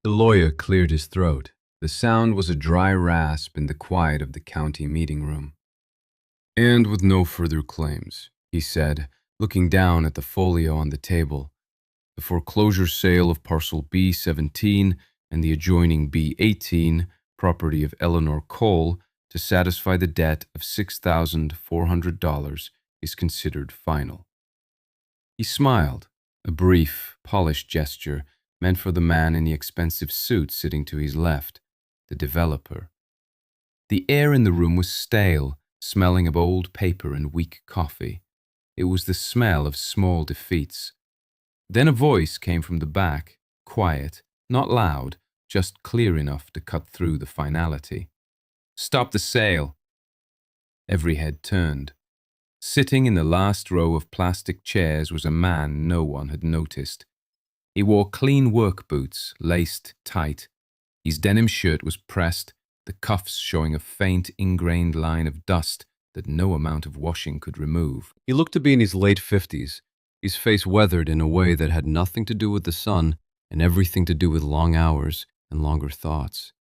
The lawyer cleared his throat. The sound was a dry rasp in the quiet of the county meeting room. And with no further claims, he said, looking down at the folio on the table, the foreclosure sale of parcel B17 and the adjoining B18, property of Eleanor Cole, to satisfy the debt of $6,400 is considered final. He smiled, a brief, polished gesture meant for the man in the expensive suit sitting to his left, the developer. The air in the room was stale, smelling of old paper and weak coffee. It was the smell of small defeats. Then a voice came from the back, quiet, not loud, just clear enough to cut through the finality. "Stop the sale!" Every head turned. Sitting in the last row of plastic chairs was a man no one had noticed. He wore clean work boots, laced tight. His denim shirt was pressed, the cuffs showing a faint, ingrained line of dust that no amount of washing could remove. He looked to be in his late 50s, his face weathered in a way that had nothing to do with the sun and everything to do with long hours and longer thoughts.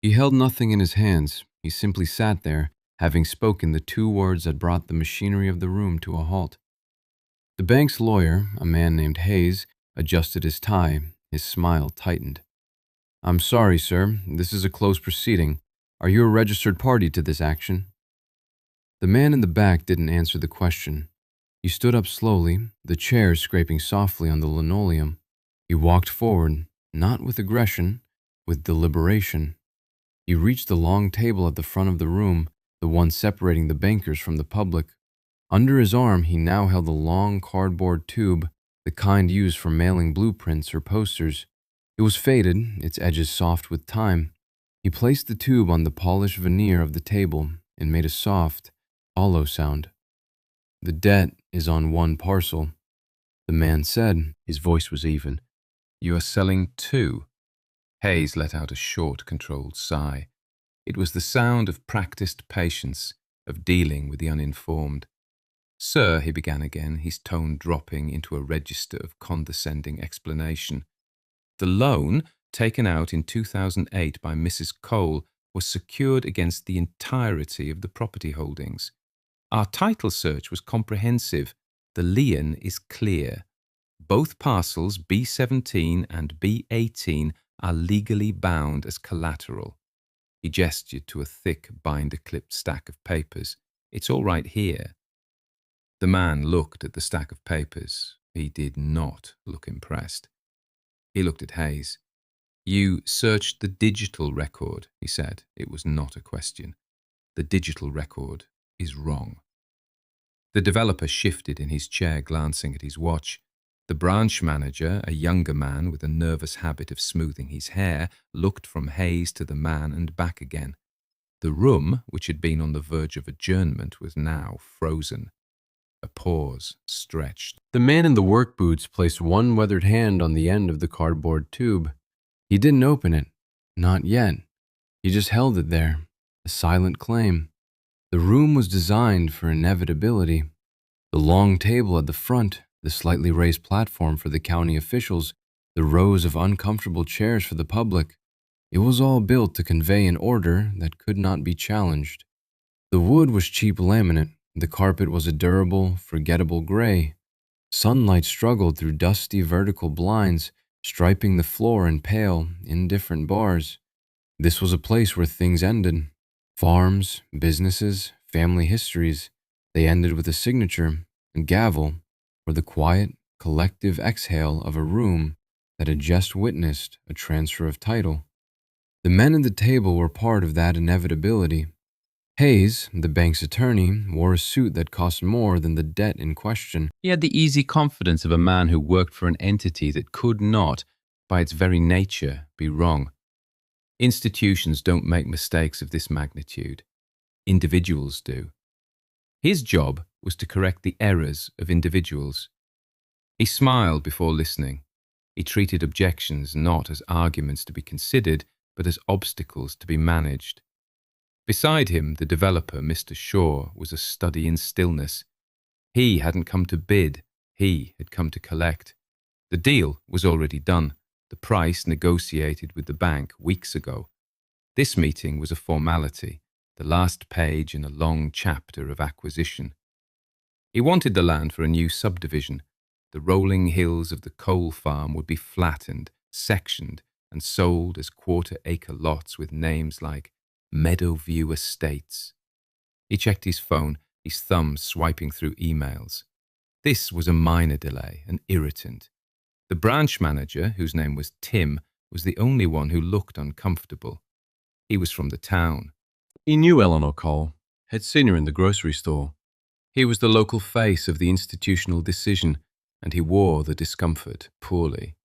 He held nothing in his hands. He simply sat there, having spoken the two words that brought the machinery of the room to a halt. The bank's lawyer, a man named Hayes, adjusted his tie. His smile tightened. "I'm sorry, sir. This is a closed proceeding. Are you a registered party to this action?" The man in the back didn't answer the question. He stood up slowly, the chair scraping softly on the linoleum. He walked forward, not with aggression, with deliberation. He reached the long table at the front of the room, the one separating the bankers from the public. Under his arm, he now held a long cardboard tube, the kind used for mailing blueprints or posters. It was faded, its edges soft with time. He placed the tube on the polished veneer of the table and made a soft, hollow sound. "The debt is on one parcel," the man said. His voice was even. "You are selling two." Hayes let out a short, controlled sigh. It was the sound of practiced patience, of dealing with the uninformed. "Sir," he began again, his tone dropping into a register of condescending explanation. "The loan, taken out in 2008 by Mrs. Cole, was secured against the entirety of the property holdings. Our title search was comprehensive. The lien is clear. Both parcels, B17 and B18, are legally bound as collateral." He gestured to a thick, binder-clipped stack of papers. "It's all right here." The man looked at the stack of papers. He did not look impressed. He looked at Hayes. "You searched the digital record," he said. It was not a question. "The digital record is wrong." The developer shifted in his chair, glancing at his watch. The branch manager, a younger man with a nervous habit of smoothing his hair, looked from Hayes to the man and back again. The room, which had been on the verge of adjournment, was now frozen. A pause stretched. The man in the work boots placed one weathered hand on the end of the cardboard tube. He didn't open it. Not yet. He just held it there, a silent claim. The room was designed for inevitability. The long table at the front, the slightly raised platform for the county officials, the rows of uncomfortable chairs for the public. It was all built to convey an order that could not be challenged. The wood was cheap laminate. The carpet was a durable, forgettable gray. Sunlight struggled through dusty vertical blinds, striping the floor in pale, indifferent bars. This was a place where things ended. Farms, businesses, family histories. They ended with a signature, a gavel, or the quiet, collective exhale of a room that had just witnessed a transfer of title. The men at the table were part of that inevitability. Hayes, the bank's attorney, wore a suit that cost more than the debt in question. He had the easy confidence of a man who worked for an entity that could not, by its very nature, be wrong. Institutions don't make mistakes of this magnitude. Individuals do. His job was to correct the errors of individuals. He smiled before listening. He treated objections not as arguments to be considered, but as obstacles to be managed. Beside him, the developer, Mr. Shaw, was a study in stillness. He hadn't come to bid, he had come to collect. The deal was already done. the price negotiated with the bank weeks ago. This meeting was a formality, the last page in a long chapter of acquisition. He wanted the land for a new subdivision. The rolling hills of the coal farm would be flattened, sectioned, and sold as quarter-acre lots with names like Meadowview Estates. He checked his phone, his thumb swiping through emails. This was a minor delay, an irritant. The branch manager, whose name was Tim, was the only one who looked uncomfortable. He was from the town. He knew Eleanor Cole, had seen her in the grocery store. He was the local face of the institutional decision, and he wore the discomfort poorly.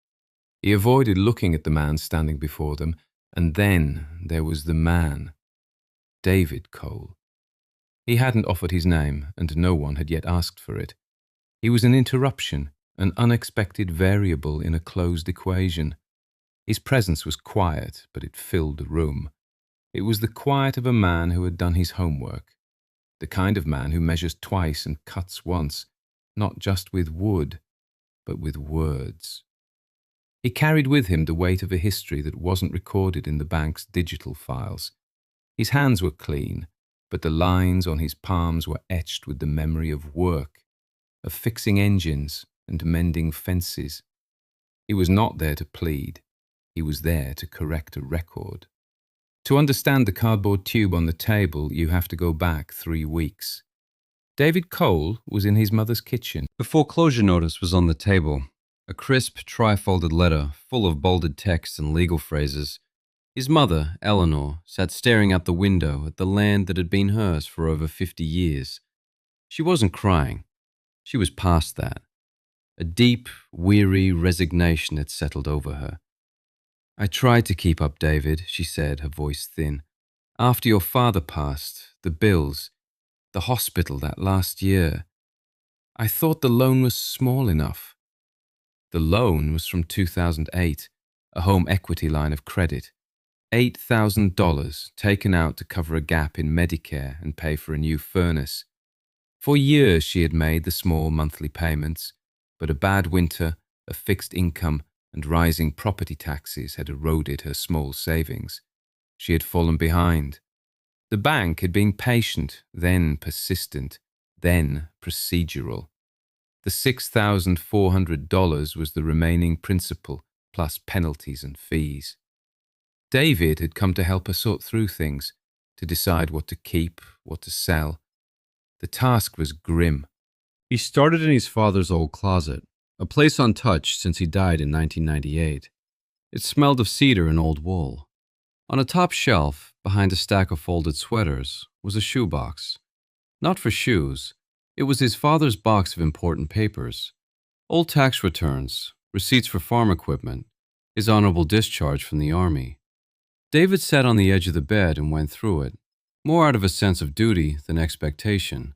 He avoided looking at the man standing before them, and then there was the man, David Cole. He hadn't offered his name, and no one had yet asked for it. He was an interruption, an unexpected variable in a closed equation. His presence was quiet, but it filled the room. It was the quiet of a man who had done his homework, the kind of man who measures twice and cuts once, not just with wood, but with words. He carried with him the weight of a history that wasn't recorded in the bank's digital files. His hands were clean, but the lines on his palms were etched with the memory of work, of fixing engines and mending fences. He was not there to plead. He was there to correct a record. To understand the cardboard tube on the table, you have to go back 3 weeks. David Cole was in his mother's kitchen. The foreclosure notice was on the table, a crisp, tri-folded letter full of bolded text and legal phrases. His mother, Eleanor, sat staring out the window at the land that had been hers for over 50 years. She wasn't crying. She was past that. A deep, weary resignation had settled over her. "I tried to keep up, David," she said, her voice thin. "After your father passed, the bills, the hospital that last year, I thought the loan was small enough." The loan was from 2008, a home equity line of credit. $8,000 taken out to cover a gap in Medicare and pay for a new furnace. For years she had made the small monthly payments, but a bad winter, a fixed income, and rising property taxes had eroded her small savings. She had fallen behind. The bank had been patient, then persistent, then procedural. The $6,400 was the remaining principal, plus penalties and fees. David had come to help her sort through things, to decide what to keep, what to sell. The task was grim. He started in his father's old closet, a place untouched since he died in 1998. It smelled of cedar and old wool. On a top shelf, behind a stack of folded sweaters, was a shoebox. Not for shoes. It was his father's box of important papers. Old tax returns, receipts for farm equipment, his honorable discharge from the army. David sat on the edge of the bed and went through it, more out of a sense of duty than expectation.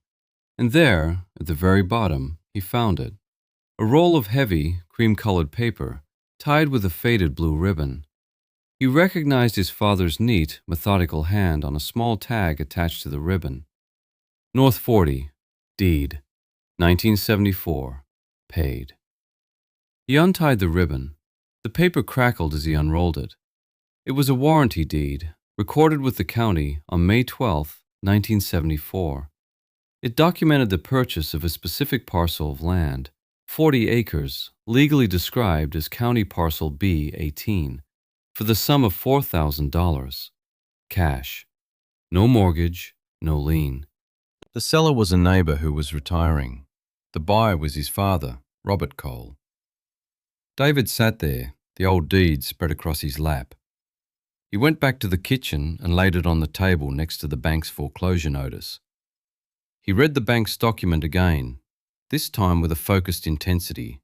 And there, at the very bottom, he found it. A roll of heavy, cream-colored paper, tied with a faded blue ribbon. He recognized his father's neat, methodical hand on a small tag attached to the ribbon. North 40, deed, 1974, paid. He untied the ribbon. The paper crackled as he unrolled it. It was a warranty deed, recorded with the county on May 12, 1974. It documented the purchase of a specific parcel of land, 40 acres, legally described as County Parcel B-18, for the sum of $4,000. Cash. No mortgage, no lien. The seller was a neighbor who was retiring. The buyer was his father, Robert Cole. David sat there, the old deed spread across his lap. He went back to the kitchen and laid it on the table next to the bank's foreclosure notice. He read the bank's document again, this time with a focused intensity.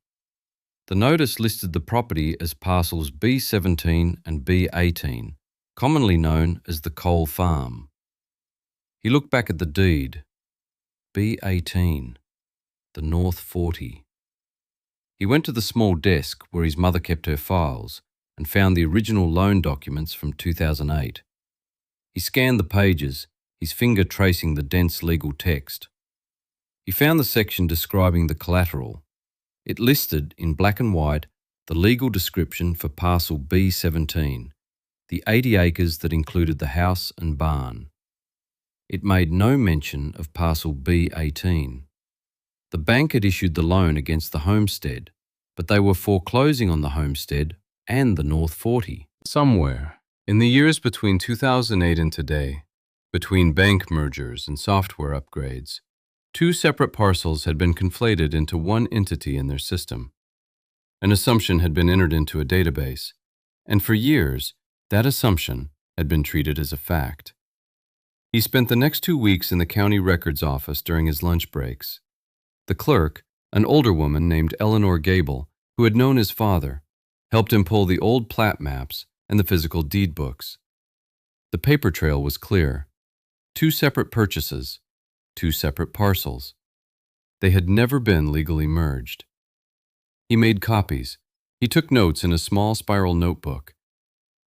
The notice listed the property as parcels B17 and B18, commonly known as the Cole Farm. He looked back at the deed. B18, the North 40. He went to the small desk where his mother kept her files and found the original loan documents from 2008. He scanned the pages, his finger tracing the dense legal text. He found the section describing the collateral. It listed, in black and white, The legal description for parcel B17, the 80 acres that included the house and barn. It made no mention of parcel B18. The bank had issued the loan against the homestead, but they were foreclosing on the homestead and the North 40. Somewhere, in the years between 2008 and today, between bank mergers and software upgrades, two separate parcels had been conflated into one entity in their system. An assumption had been entered into a database, and for years, that assumption had been treated as a fact. He spent the next 2 weeks in the county records office during his lunch breaks. The clerk, an older woman named Eleanor Gable, who had known his father, helped him pull the old plat maps and the physical deed books. The paper trail was clear. 2 separate purchases, 2 separate parcels. They had never been legally merged. He made copies. He took notes in a small spiral notebook.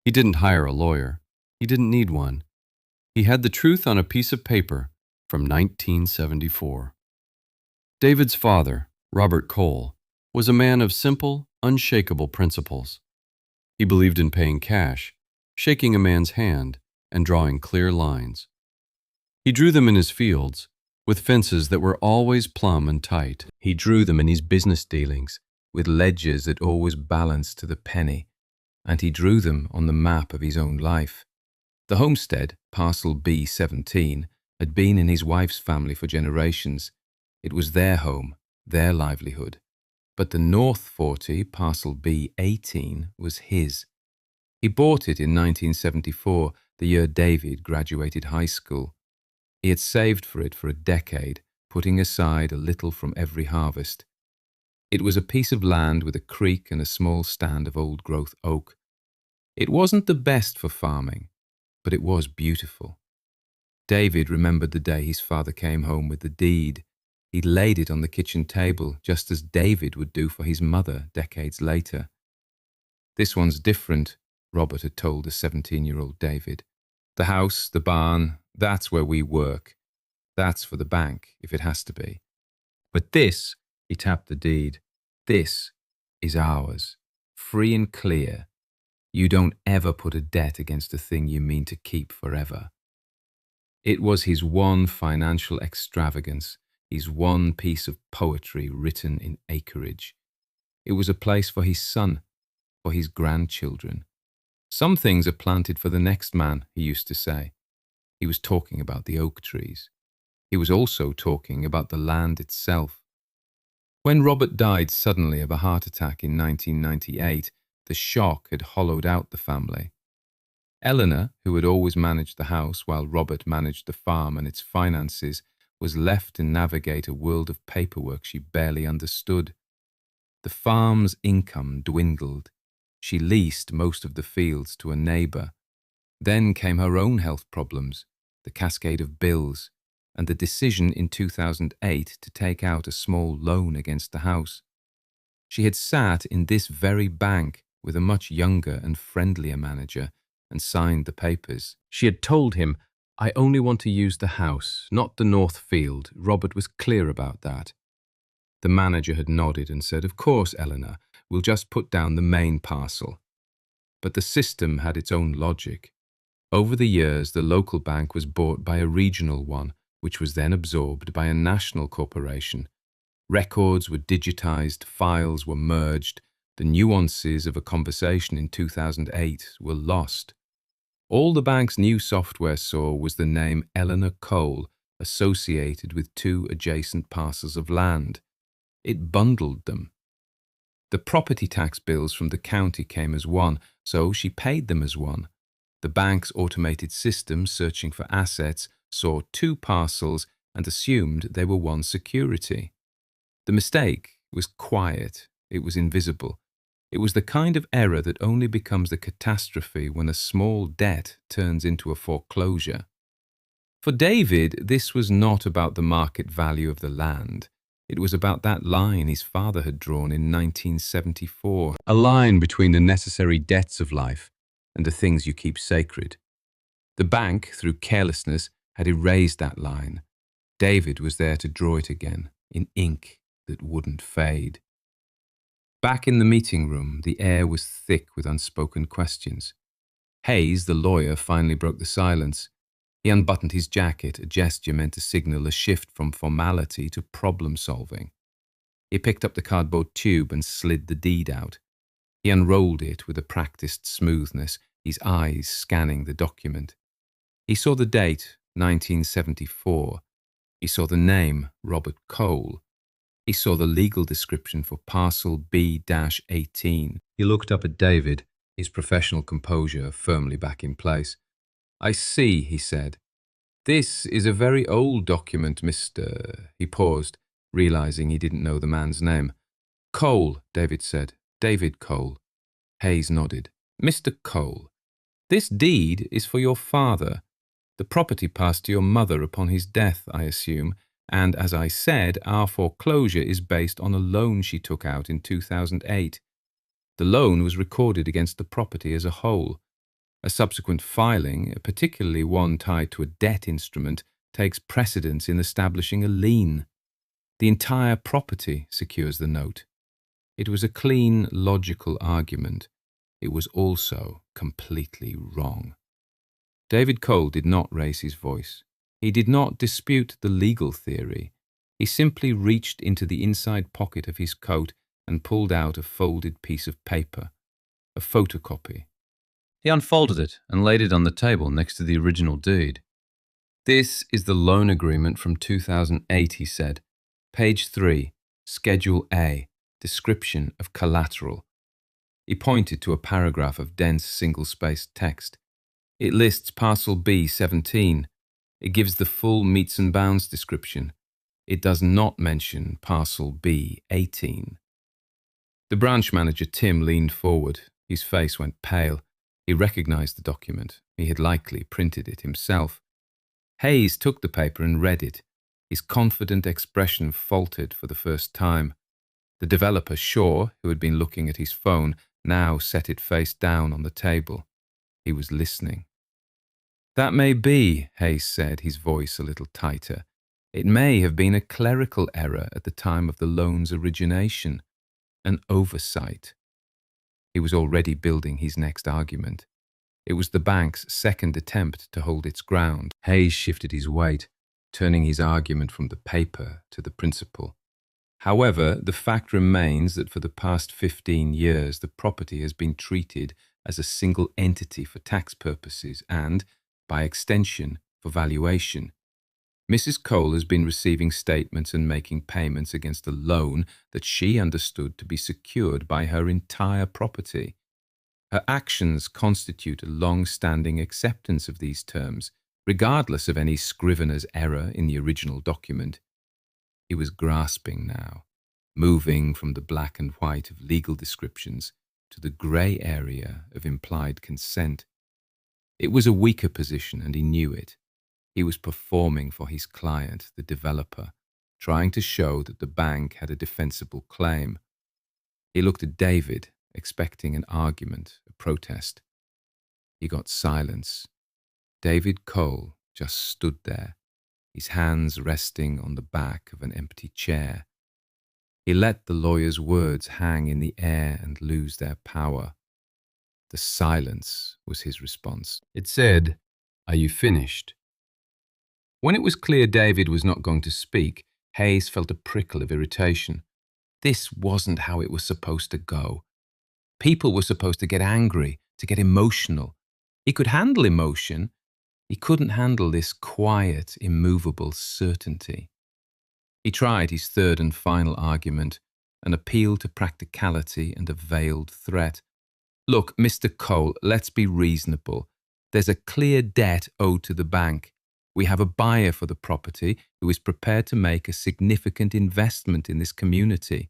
He didn't hire a lawyer. He didn't need one. He had the truth on a piece of paper from 1974. David's father, Robert Cole, was a man of simple, unshakable principles. He believed in paying cash, shaking a man's hand, and drawing clear lines. He drew them in his fields, with fences that were always plumb and tight. He drew them in his business dealings, with ledgers that always balanced to the penny, and he drew them on the map of his own life. The homestead, parcel B17, had been in his wife's family for generations. It was their home, their livelihood. But the North 40, parcel B18, was his. He bought it in 1974, the year David graduated high school. He had saved for it for a decade, putting aside a little from every harvest. It was a piece of land with a creek and a small stand of old-growth oak. It wasn't the best for farming, but it was beautiful. David remembered the day his father came home with the deed. He laid it on the kitchen table, just as David would do for his mother decades later. "This one's different," Robert had told the 17-year-old David. "The house, the barn, that's where we work. That's for the bank, if it has to be. But this," he tapped the deed, "this is ours, free and clear. You don't ever put a debt against a thing you mean to keep forever." It was his one financial extravagance, his one piece of poetry written in acreage. It was a place for his son, for his grandchildren. "Some things are planted for the next man," he used to say. He was talking about the oak trees. He was also talking about the land itself. When Robert died suddenly of a heart attack in 1998, the shock had hollowed out the family. Eleanor, who had always managed the house while Robert managed the farm and its finances, was left to navigate a world of paperwork she barely understood. The farm's income dwindled. She leased most of the fields to a neighbor. Then came her own health problems, the cascade of bills, and the decision in 2008 to take out a small loan against the house. She had sat in this very bank with a much younger and friendlier manager and signed the papers. She had told him, "I only want to use the house, not the north field." Robert was clear about that. The manager had nodded and said, "Of course, Eleanor, we'll just put down the main parcel." But the system had its own logic. Over the years, the local bank was bought by a regional one, which was then absorbed by a national corporation. Records were digitized, files were merged, the nuances of a conversation in 2008 were lost. All the bank's new software saw was the name Eleanor Cole associated with 2 adjacent parcels of land. It bundled them. The property tax bills from the county came as one, so she paid them as one. The bank's automated system searching for assets saw 2 parcels and assumed they were one security. The mistake was quiet. It was invisible. It was the kind of error that only becomes a catastrophe when a small debt turns into a foreclosure. For David, this was not about the market value of the land. It was about that line his father had drawn in 1974, a line between the necessary debts of life and the things you keep sacred. The bank, through carelessness, had erased that line. David was there to draw it again, in ink that wouldn't fade. Back in the meeting room, the air was thick with unspoken questions. Hayes, the lawyer, finally broke the silence. He unbuttoned his jacket, a gesture meant to signal a shift from formality to problem-solving. He picked up the cardboard tube and slid the deed out. He unrolled it with a practiced smoothness, his eyes scanning the document. He saw the date, 1974. He saw the name, Robert Cole. He saw the legal description for parcel B-18. He looked up at David, his professional composure firmly back in place. "I see," he said. "This is a very old document, Mr." He paused, realizing he didn't know the man's name. "Cole," David said. "David Cole." Hayes nodded. "Mr. Cole, this deed is for your father. The property passed to your mother upon his death, I assume, and as I said, our foreclosure is based on a loan she took out in 2008. The loan was recorded against the property as a whole. A subsequent filing, particularly one tied to a debt instrument, takes precedence in establishing a lien. The entire property secures the note." It was a clean, logical argument. It was also completely wrong. David Cole did not raise his voice. He did not dispute the legal theory. He simply reached into the inside pocket of his coat and pulled out a folded piece of paper, a photocopy. He unfolded it and laid it on the table next to the original deed. "This is the loan agreement from 2008, he said. Page 3, Schedule A, description of collateral. He pointed to a paragraph of dense single-spaced text. It lists parcel B-17. It gives the full meets and bounds description. It does not mention parcel B-18. The branch manager, Tim, leaned forward. His face went pale. He recognized the document. He had likely printed it himself. Hayes took the paper and read it. His confident expression faltered for the first time. The developer, Shaw, who had been looking at his phone, now set it face down on the table. He was listening. "That may be," Hayes said, his voice a little tighter. "It may have been a clerical error at the time of the loan's origination, an oversight." He was already building his next argument. It was the bank's second attempt to hold its ground. Hayes shifted his weight, turning his argument from the paper to the principle. "However, the fact remains that for the past 15 years the property has been treated as a single entity for tax purposes and, by extension, for valuation. Mrs. Cole has been receiving statements and making payments against a loan that she understood to be secured by her entire property. Her actions constitute a long-standing acceptance of these terms, regardless of any scrivener's error in the original document." He was grasping now, moving from the black and white of legal descriptions to the grey area of implied consent. It was a weaker position, and he knew it. He was performing for his client, the developer, trying to show that the bank had a defensible claim. He looked at David, expecting an argument, a protest. He got silence. David Cole just stood there, his hands resting on the back of an empty chair. He let the lawyer's words hang in the air and lose their power. The silence was his response. It said, "Are you finished?" When it was clear David was not going to speak, Hayes felt a prickle of irritation. This wasn't how it was supposed to go. People were supposed to get angry, to get emotional. He could handle emotion. He couldn't handle this quiet, immovable certainty. He tried his third and final argument, an appeal to practicality and a veiled threat. "Look, Mr. Cole, let's be reasonable. There's a clear debt owed to the bank. We have a buyer for the property who is prepared to make a significant investment in this community."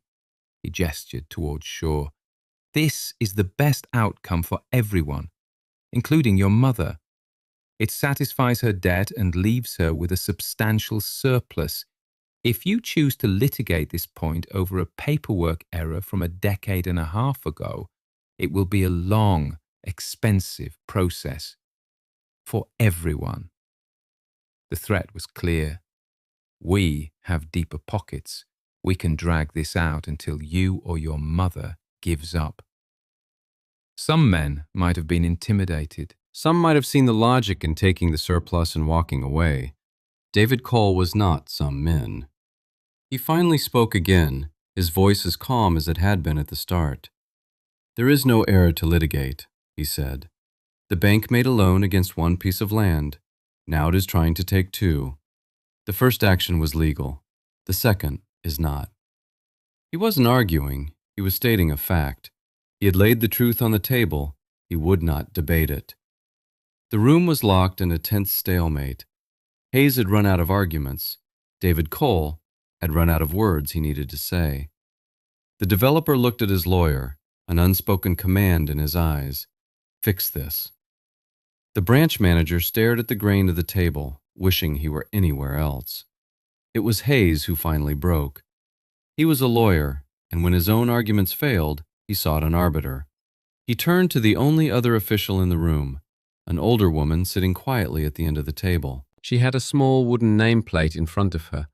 He gestured towards Shaw. "This is the best outcome for everyone, including your mother. It satisfies her debt and leaves her with a substantial surplus. If you choose to litigate this point over a paperwork error from a decade and a half ago, it will be a long, expensive process for everyone." The threat was clear. "We have deeper pockets. We can drag this out until you or your mother gives up. Some men might have been intimidated. Some might have seen the logic in taking the surplus and walking away. David Cole was not some men. He finally spoke again, his voice as calm as it had been at the start. "There is no heir to litigate," he said. "The bank made a loan against one piece of land. Now it is trying to take two. The first action was legal. The second is not." He wasn't arguing. He was stating a fact. He had laid the truth on the table. He would not debate it. The room was locked in a tense stalemate. Hayes had run out of arguments. David Cole had run out of words he needed to say. The developer looked at his lawyer, an unspoken command in his eyes. "Fix this." The branch manager stared at the grain of the table, wishing he were anywhere else. It was Hayes who finally broke. He was a lawyer, and when his own arguments failed, he sought an arbiter. He turned to the only other official in the room, an older woman sitting quietly at the end of the table. She had a small wooden nameplate in front of her.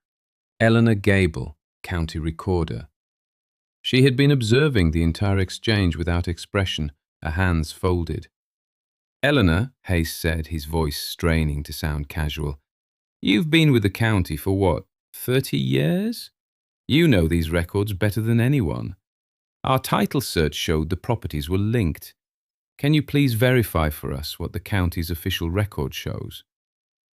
Eleanor Gable, County Recorder. She had been observing the entire exchange without expression, her hands folded. "Eleanor," Hayes said, his voice straining to sound casual, "you've been with the county for what, 30 years? You know these records better than anyone. Our title search showed the properties were linked. Can you please verify for us what the county's official record shows?"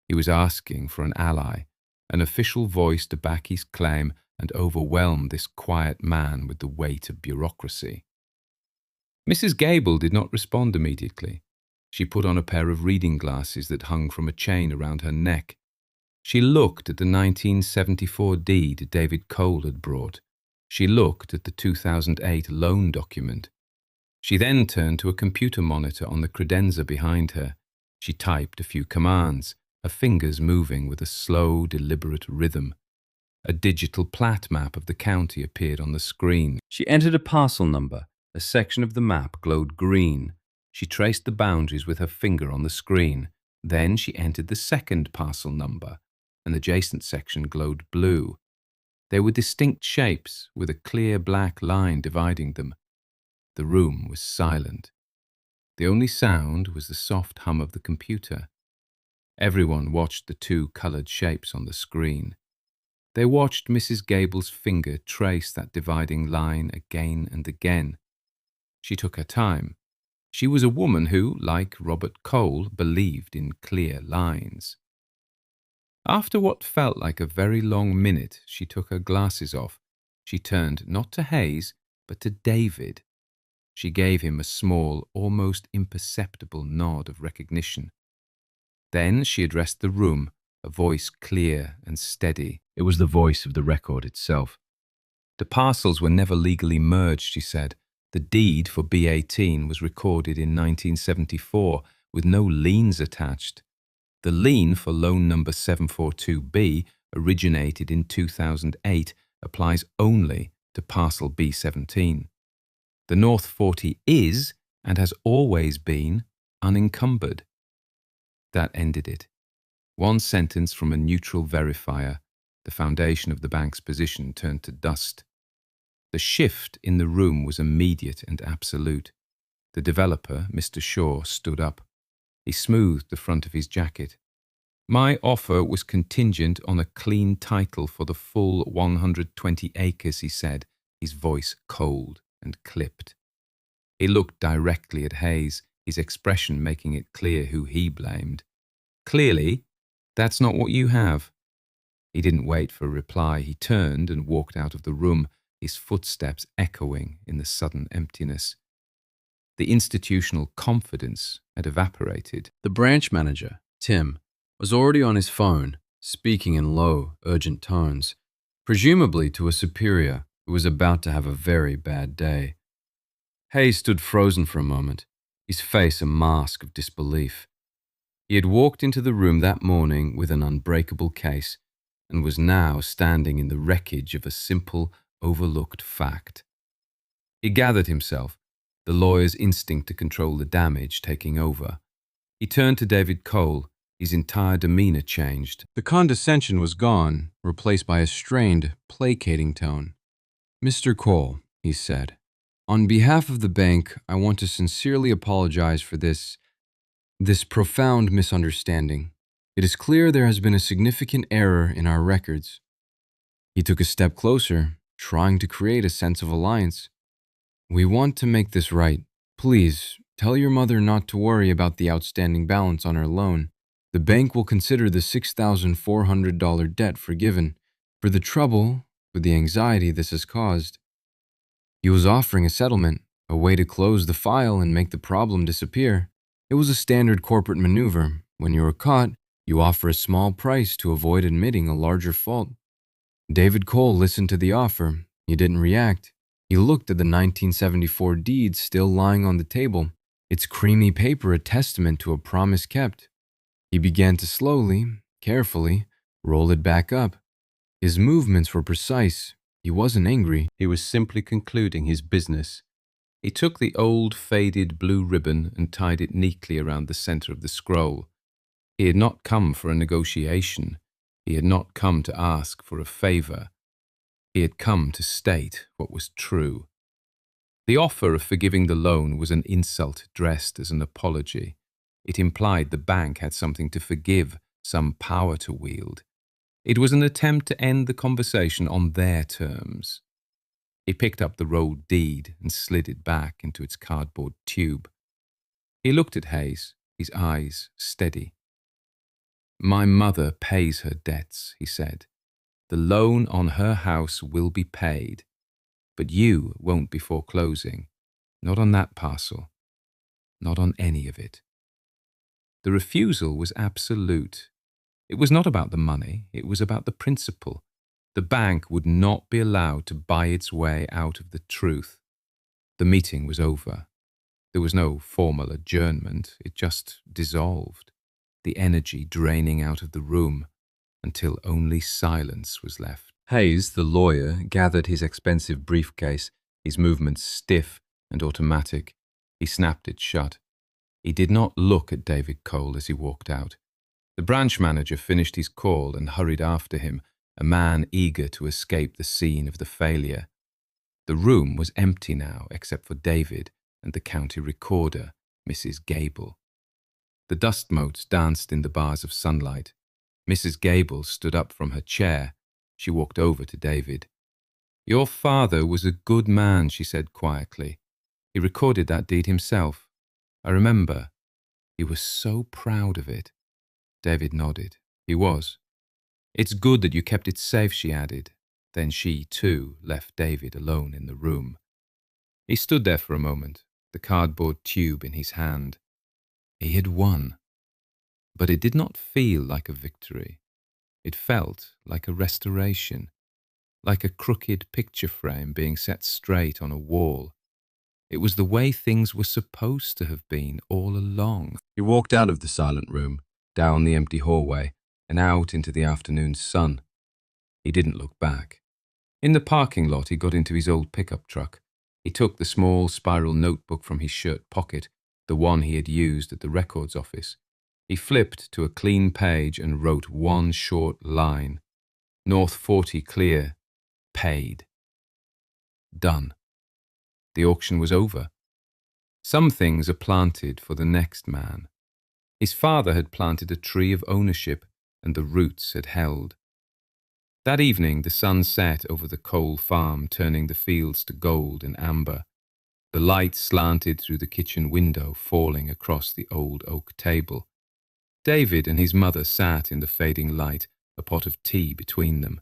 He was asking for an ally, an official voice to back his claim and overwhelm this quiet man with the weight of bureaucracy. Mrs. Gable did not respond immediately. She put on a pair of reading glasses that hung from a chain around her neck. She looked at the 1974 deed David Cole had brought. She looked at the 2008 loan document. She then turned to a computer monitor on the credenza behind her. She typed a few commands, her fingers moving with a slow, deliberate rhythm. A digital plat map of the county appeared on the screen. She entered a parcel number. A section of the map glowed green. She traced the boundaries with her finger on the screen. Then she entered the second parcel number. An adjacent section glowed blue. They were distinct shapes, with a clear black line dividing them. The room was silent. The only sound was the soft hum of the computer. Everyone watched the two colored shapes on the screen. They watched Mrs. Gable's finger trace that dividing line again and again. She took her time. She was a woman who, like Robert Cole, believed in clear lines. After what felt like a very long minute, she took her glasses off. She turned not to Hayes, but to David. She gave him a small, almost imperceptible nod of recognition. Then she addressed the room, a voice clear and steady. It was the voice of the record itself. "The parcels were never legally merged," she said. "The deed for B18 was recorded in 1974 with no liens attached. The lien for loan number 742B, originated in 2008, applies only to parcel B17. The North 40 is, and has always been, unencumbered." That ended it. One sentence from a neutral verifier. The foundation of the bank's position turned to dust. The shift in the room was immediate and absolute. The developer, Mr. Shaw, stood up. He smoothed the front of his jacket. "My offer was contingent on a clean title for the full 120 acres, he said, his voice cold and clipped. He looked directly at Hayes, his expression making it clear who he blamed. "Clearly, that's not what you have." He didn't wait for a reply. He turned and walked out of the room, his footsteps echoing in the sudden emptiness. The institutional confidence had evaporated. The branch manager, Tim, was already on his phone, speaking in low, urgent tones, presumably to a superior who was about to have a very bad day. Hayes stood frozen for a moment, his face a mask of disbelief. He had walked into the room that morning with an unbreakable case and was now standing in the wreckage of a simple, overlooked fact. He gathered himself, the lawyer's instinct to control the damage taking over. He turned to David Cole, his entire demeanor changed. The condescension was gone, replaced by a strained, placating tone. "Mr. Cole," he said, On behalf of the bank, I want to sincerely apologize for this profound misunderstanding. It is clear there has been a significant error in our records. He took a step closer, trying to create a sense of alliance. We want to make this right. Please, tell your mother not to worry about the outstanding balance on her loan. The bank will consider the $6,400 debt forgiven for the trouble, for the anxiety this has caused. He was offering a settlement, a way to close the file and make the problem disappear. It was a standard corporate maneuver. When you are caught, you offer a small price to avoid admitting a larger fault. David Cole listened to the offer. He didn't react. He looked at the 1974 deed still lying on the table, its creamy paper a testament to a promise kept. He began to slowly, carefully, roll it back up. His movements were precise. He wasn't angry. He was simply concluding his business. He took the old faded blue ribbon and tied it neatly around the center of the scroll. He had not come for a negotiation. He had not come to ask for a favor. He had come to state what was true. The offer of forgiving the loan was an insult dressed as an apology. It implied the bank had something to forgive, some power to wield. It was an attempt to end the conversation on their terms. He picked up the rolled deed and slid it back into its cardboard tube. He looked at Hayes, his eyes steady. "My mother pays her debts," he said. "The loan on her house will be paid, but you won't be foreclosing. Not on that parcel. Not on any of it." The refusal was absolute. It was not about the money, it was about the principle. The bank would not be allowed to buy its way out of the truth. The meeting was over. There was no formal adjournment, it just dissolved, the energy draining out of the room until only silence was left. Hayes, the lawyer, gathered his expensive briefcase, his movements stiff and automatic. He snapped it shut. He did not look at David Cole as he walked out. The branch manager finished his call and hurried after him, a man eager to escape the scene of the failure. The room was empty now, except for David and the county recorder, Mrs. Gable. The dust motes danced in the bars of sunlight. Mrs. Gable stood up from her chair. She walked over to David. "Your father was a good man," she said quietly. "He recorded that deed himself. I remember. He was so proud of it." David nodded. He was. "It's good that you kept it safe," she added. Then she, too, left David alone in the room. He stood there for a moment, the cardboard tube in his hand. He had won. But it did not feel like a victory. It felt like a restoration, like a crooked picture frame being set straight on a wall. It was the way things were supposed to have been all along. He walked out of the silent room, down the empty hallway, and out into the afternoon sun. He didn't look back. In the parking lot, he got into his old pickup truck. He took the small spiral notebook from his shirt pocket, the one he had used at the records office. He flipped to a clean page and wrote one short line. North 40 clear. Paid. Done. The auction was over. Some things are planted for the next man. His father had planted a tree of ownership, and the roots had held. That evening the sun set over the Cole farm, turning the fields to gold and amber. The light slanted through the kitchen window, falling across the old oak table. David and his mother sat in the fading light, a pot of tea between them.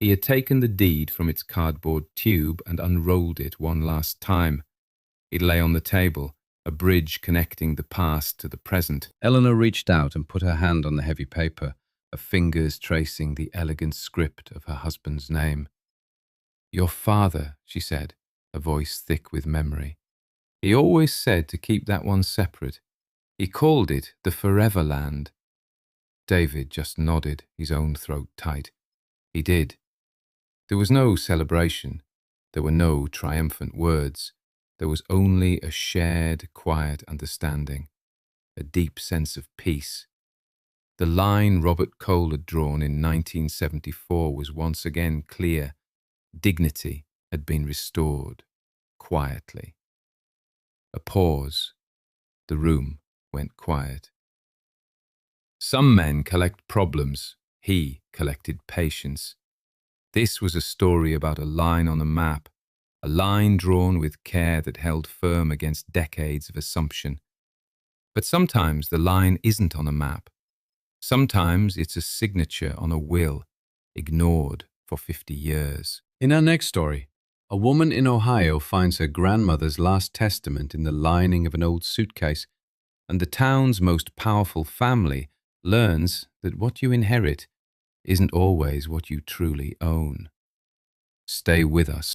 He had taken the deed from its cardboard tube and unrolled it one last time. It lay on the table, a bridge connecting the past to the present. Eleanor reached out and put her hand on the heavy paper, her fingers tracing the elegant script of her husband's name. "Your father," she said, a voice thick with memory. "He always said to keep that one separate. He called it the Forever Land." David just nodded, his own throat tight. He did. There was no celebration. There were no triumphant words. There was only a shared, quiet understanding, a deep sense of peace. The line Robert Cole had drawn in 1974 was once again clear. Dignity had been restored. quietly. A pause. The room went quiet. Some men collect problems. He collected patience. This was a story about a line on a map, a line drawn with care that held firm against decades of assumption. But sometimes the line isn't on a map. Sometimes it's a signature on a will, ignored for 50 years. In our next story, a woman in Ohio finds her grandmother's last testament in the lining of an old suitcase, and the town's most powerful family learns that what you inherit isn't always what you truly own. Stay with us.